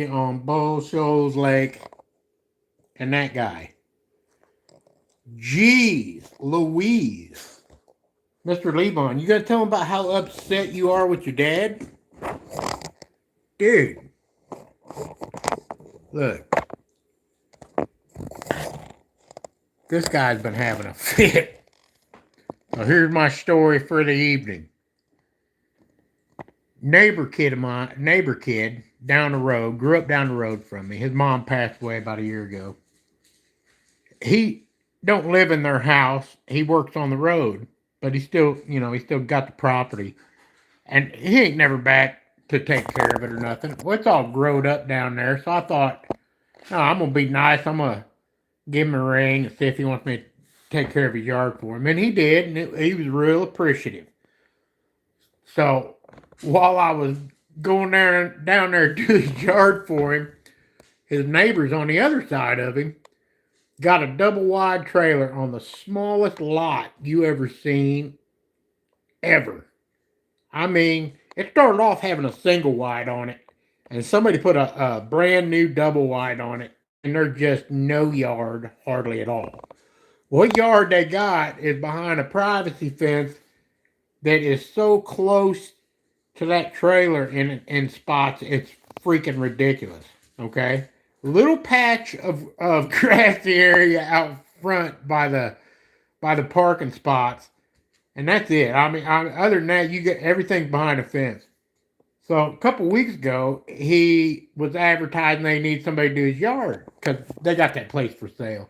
on BullShoals Lake and that guy. Jeez Louise. Mr. Lebon, you gonna tell him about how upset you are with your dad? Dude, look, this guy's been having a fit. So here's my story for the evening. Neighbor kid down the road, grew up down the road from me. His mom passed away about a year ago. He don't live in their house. He works on the road, but he still got the property. And he ain't never back to take care of it or nothing. Well, it's all growed up down there. So I thought, oh, I'm gonna be nice. I'm gonna give him a ring and see if he wants me to take care of his yard for him. And he did, and he was real appreciative. So while I was going down there to do his yard for him, his neighbors on the other side of him got a double wide trailer on the smallest lot you ever seen ever. I mean, it started off having a single wide on it, and somebody put a brand new double wide on it, and there's just no yard hardly at all. What yard they got is behind a privacy fence that is so close to that trailer in spots, it's freaking ridiculous. Okay? Little patch of grassy area out front by the parking spots, and that's it. Other than that, you get everything behind a fence. So a couple weeks ago, he was advertising they need somebody to do his yard because they got that place for sale.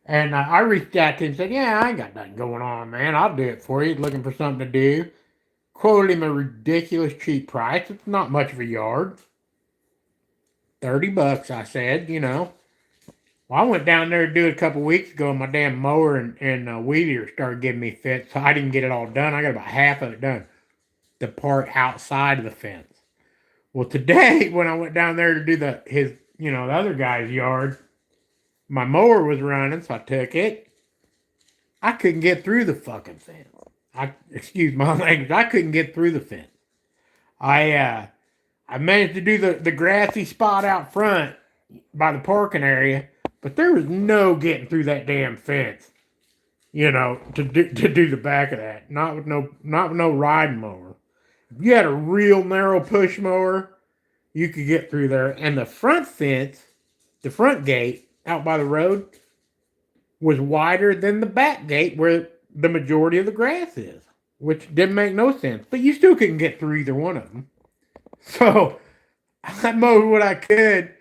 And I reached out to him and said, "Yeah, I ain't got nothing going on, man. I'll do it for you. Looking for something to do." Quoted him a ridiculous cheap price. It's not much of a yard. $30, I said. Well, I went down there to do it a couple weeks ago, and my damn mower and weed eater started giving me fits, so I didn't get it all done. I got about half of it done. The part outside of the fence. Well, today when I went down there to do the other guy's yard, my mower was running, so I took it. I couldn't get through the fucking fence. Excuse my language. I couldn't get through the fence. I managed to do the grassy spot out front by the parking area, but there was no getting through that damn fence. To do the back of that. Not with no riding mower. If you had a real narrow push mower, you could get through there. And the front fence, the front gate out by the road, was wider than the back gate where the majority of the grass is, which didn't make no sense. But you still couldn't get through either one of them. So I mowed what I could,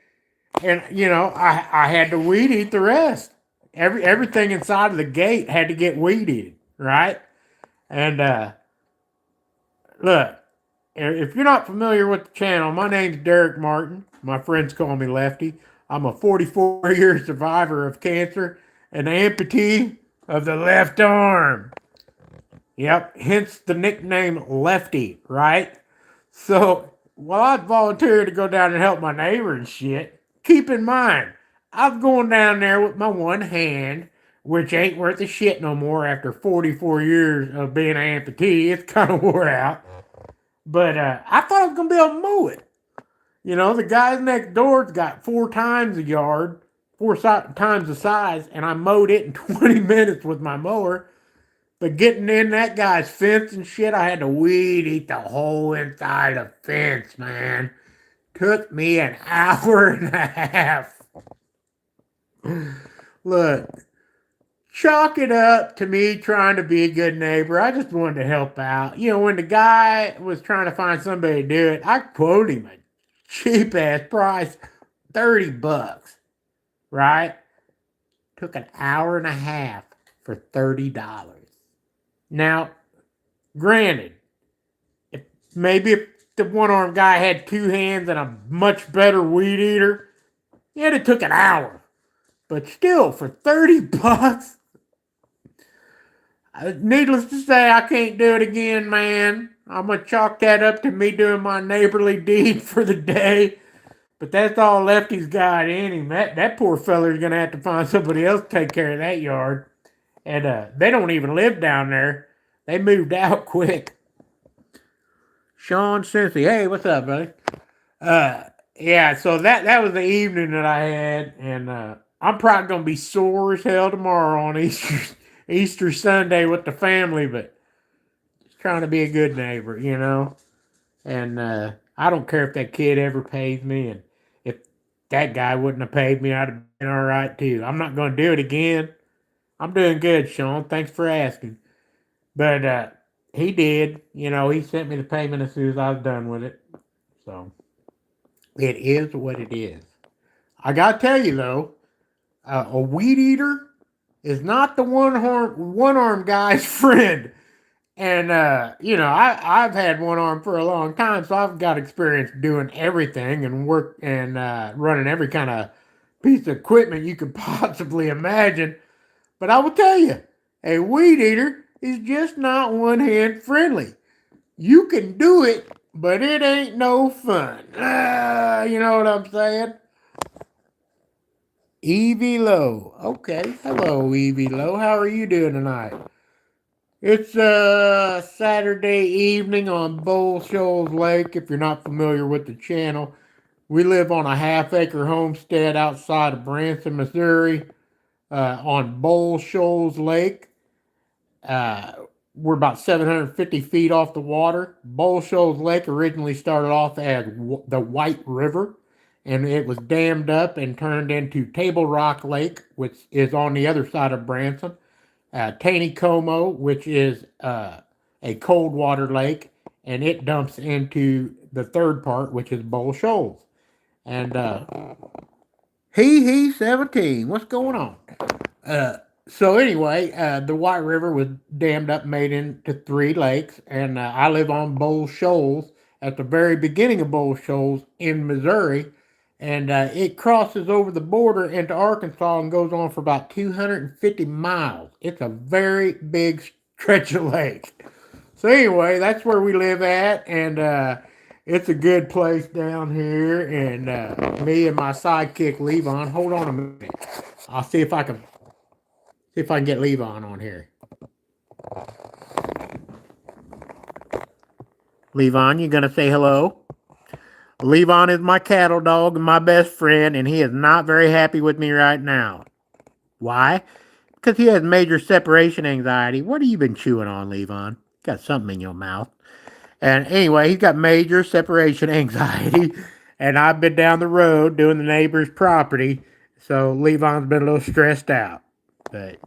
and I had to weed eat the rest. Everything inside of the gate had to get weed eaten, right? And look, if you're not familiar with the channel, my name's Derek Martin. My friends call me Lefty. I'm a 44-year survivor of cancer, an amputee of the left arm. Yep, hence the nickname Lefty, right? So while I volunteered to go down and help my neighbor and shit, keep in mind, I was going down there with my one hand, which ain't worth a shit no more after 44 years of being an amputee. It's kind of wore out. But I thought I was going to be able to mow it. The guys next door's got 4 times the yard, 4 times the size, and I mowed it in 20 minutes with my mower. But getting in that guy's fence and shit, I had to weed eat the whole inside of the fence, man. Took me an hour and a half. Look, chalk it up to me trying to be a good neighbor. I just wanted to help out. When the guy was trying to find somebody to do it, I quoted him a cheap ass price, $30, right? Took an hour and a half for $30. Now, granted, if the one-armed guy had 2 hands and a much better weed eater, it took an hour. But still, for $30, needless to say, I can't do it again, man. I'm going to chalk that up to me doing my neighborly deed for the day. But that's all Lefty's got in him. That poor feller's going to have to find somebody else to take care of that yard. And they don't even live down there. They moved out quick. Sean Cincy. Hey, what's up, buddy? Yeah, so that was the evening that I had, and I'm probably gonna be sore as hell tomorrow on Easter Sunday with the family, but just trying to be a good neighbor, you know. And I don't care if that kid ever pays me, and if that guy wouldn't have paid me, I'd have been all right too. I'm not gonna do it again. I'm doing good, Sean. Thanks for asking. But he did, you know. He sent me the payment as soon as I was done with it. So it is what it is. I gotta tell you though, a weed eater is not the one arm guy's friend. And you know, I've had one arm for a long time, so I've got experience doing everything and work and running every kind of piece of equipment you could possibly imagine. But I will tell you, a weed eater is just not one hand friendly. You can do it, but it ain't no fun. You know what I'm saying? Evie Lowe. Okay. Hello, Evie Lowe. How are you doing tonight? It's Saturday evening on BullShoals Lake. If you're not familiar with the channel, we live on a half-acre homestead outside of Branson, Missouri, on BullShoals Lake. Uh, we're about 750 feet off the water. BullShoals Lake originally started off as the White River, and it was dammed up and turned into Table Rock Lake, which is on the other side of Branson. Taneycomo, which is a cold water lake, and it dumps into the third part, which is Bull Shoals. And he 17. What's going on? Uh, so anyway, the White River was dammed up, made into three lakes, and I live on Bull Shoals at the very beginning of Bull Shoals in Missouri, and it crosses over the border into Arkansas and goes on for about 250 miles. It's a very big stretch of lake. So anyway, that's where we live at, and it's a good place down here. And me and my sidekick Levon. Hold on a minute. I'll see if I can get Levon on here. Levon, you gonna say hello? Levon is my cattle dog and my best friend, and he is not very happy with me right now. Why? Because he has major separation anxiety. What have you been chewing on, Levon? Got something in your mouth. And anyway, he's got major separation anxiety, and I've been down the road doing the neighbor's property, so Levon's been a little stressed out. But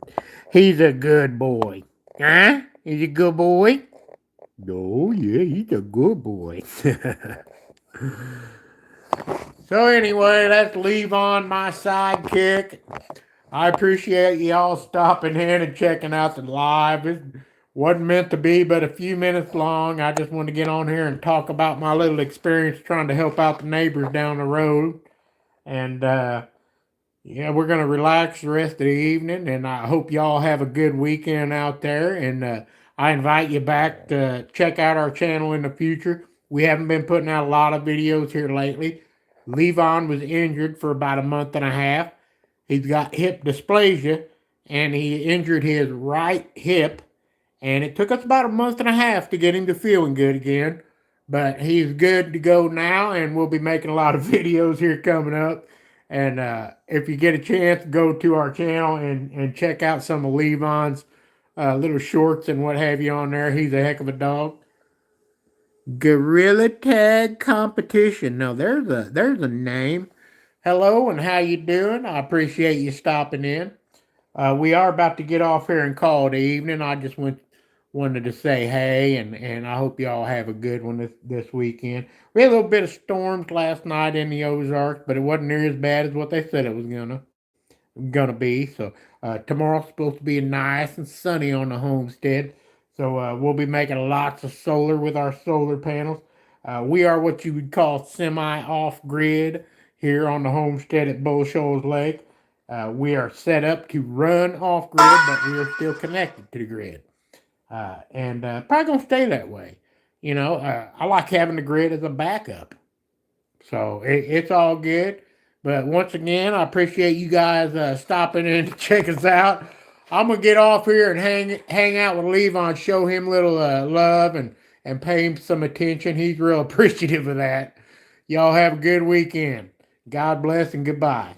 he's a good boy. Huh? He's a good boy? Oh, yeah, he's a good boy. So anyway, let's leave on my sidekick. I appreciate y'all stopping in and checking out the live. It wasn't meant to be but a few minutes long. I just wanted to get on here and talk about my little experience trying to help out the neighbors down the road. And yeah, we're going to relax the rest of the evening, and I hope y'all have a good weekend out there. And I invite you back to check out our channel in the future. We haven't been putting out a lot of videos here lately. Levon was injured for about a month and a half. He's got hip dysplasia, and he injured his right hip, and it took us about a month and a half to get him to feeling good again. But he's good to go now, and we'll be making a lot of videos here coming up. And if you get a chance, go to our channel and check out some of Levon's little shorts and what have you on there. He's a heck of a dog. Gorilla Tag Competition. Now there's a name. Hello, and how you doing? I appreciate you stopping in. We are about to get off here and call it evening. I just wanted to say hey, and I hope y'all have a good one this weekend. We had a little bit of storms last night in the Ozarks, but it wasn't near as bad as what they said it was gonna be. So tomorrow's supposed to be nice and sunny on the homestead. So we'll be making lots of solar with our solar panels. We are what you would call semi off grid here on the homestead at BullShoals Lake. We are set up to run off grid, but we are still connected to the grid. And probably gonna stay that way. You know, I like having the grid as a backup. So it's all good. But once again, I appreciate you guys stopping in to check us out. I'm gonna get off here and hang out with Levon, show him a little love and pay him some attention. He's real appreciative of that. Y'all have a good weekend. God bless and goodbye.